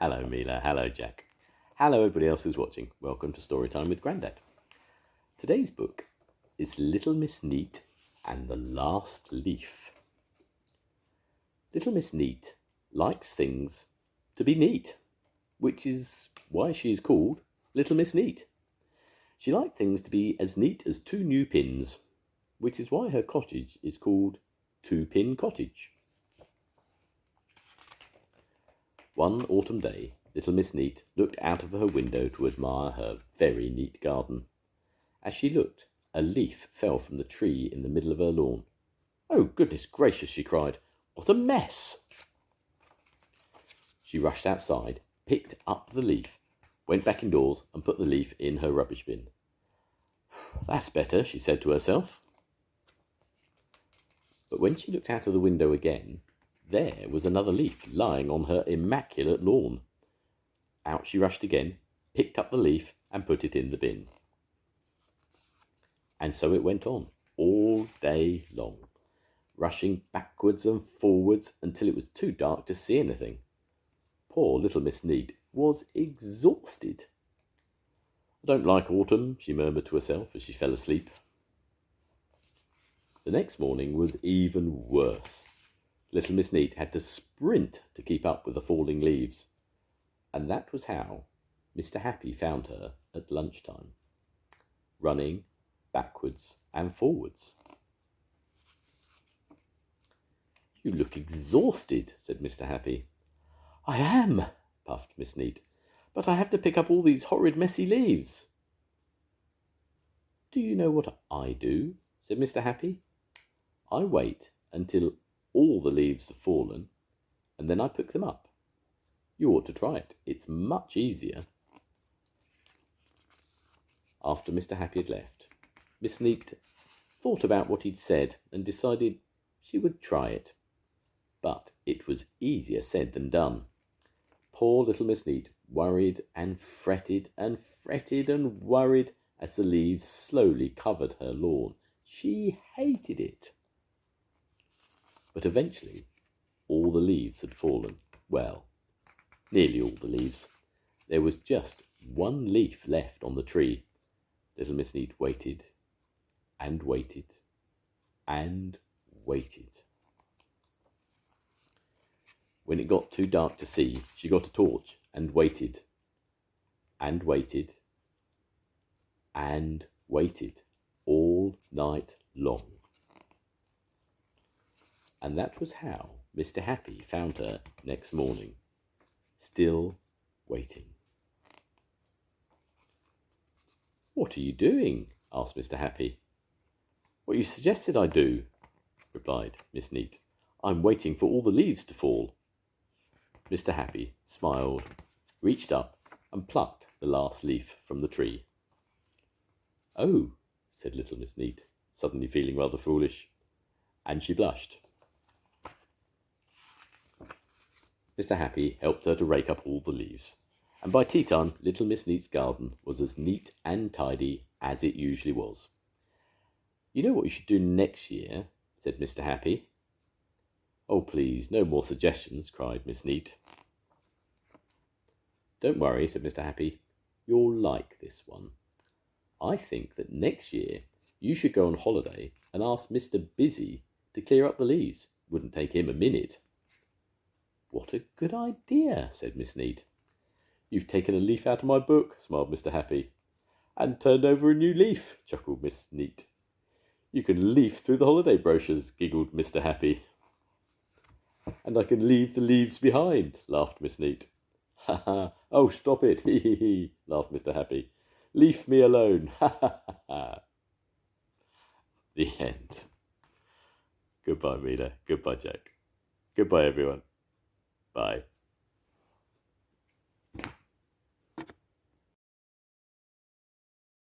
Hello Mila, hello Jack. Hello everybody else who's watching. Welcome to Storytime with Grandad. Today's book is Little Miss Neat and the Last Leaf. Little Miss Neat likes things to be neat, which is why she is called Little Miss Neat. She liked things to be as neat as two new pins, which is why her cottage is called Two Pin Cottage. One autumn day, Little Miss Neat looked out of her window to admire her very neat garden. As she looked, a leaf fell from the tree in the middle of her lawn. "Oh, goodness gracious," she cried. "What a mess!" She rushed outside, picked up the leaf, went back indoors and put the leaf in her rubbish bin. "That's better," she said to herself. But when she looked out of the window again, there was another leaf lying on her immaculate lawn. Out she rushed again, picked up the leaf and put it in the bin. And so it went on, all day long, rushing backwards and forwards until it was too dark to see anything. Poor Little Miss Neat was exhausted. "I don't like autumn," she murmured to herself as she fell asleep. The next morning was even worse. Little Miss Neat had to sprint to keep up with the falling leaves. And that was how Mr. Happy found her at lunchtime, running backwards and forwards. "You look exhausted," said Mr. Happy. "I am," puffed Miss Neat, "but I have to pick up all these horrid messy leaves." "Do you know what I do?" said Mr. Happy. "I wait until all the leaves have fallen, and then I pick them up. You ought to try it. It's much easier." After Mr. Happy had left, Miss Neat thought about what he'd said and decided she would try it. But it was easier said than done. Poor little Miss Neat worried and fretted and fretted and worried as the leaves slowly covered her lawn. She hated it. But eventually, all the leaves had fallen. Well, nearly all the leaves. There was just one leaf left on the tree. Little Miss Neat waited and waited and waited. When it got too dark to see, she got a torch and waited and waited and waited all night long. And that was how Mr. Happy found her next morning, still waiting. "What are you doing?" asked Mr. Happy. "What you suggested I do," replied Miss Neat. "I'm waiting for all the leaves to fall." Mr. Happy smiled, reached up and plucked the last leaf from the tree. "Oh," said little Miss Neat, suddenly feeling rather foolish, and she blushed. Mr. Happy helped her to rake up all the leaves, and by tea time, little Miss Neat's garden was as neat and tidy as it usually was. "You know what you should do next year?" said Mr. Happy. "Oh, please, no more suggestions," cried Miss Neat. "Don't worry," said Mr. Happy. "You'll like this one. I think that next year you should go on holiday and ask Mr. Busy to clear up the leaves. Wouldn't take him a minute." "What a good idea," said Miss Neat. "You've taken a leaf out of my book," smiled Mr. Happy. "And turned over a new leaf," chuckled Miss Neat. "You can leaf through the holiday brochures," giggled Mr. Happy. "And I can leave the leaves behind," laughed Miss Neat. "Ha ha! Oh, stop it! Hee hee hee!" laughed Mr. Happy. "Leave me alone! Ha ha ha ha!" The end. Goodbye, Mila. Goodbye, Jack. Goodbye, everyone. Bye.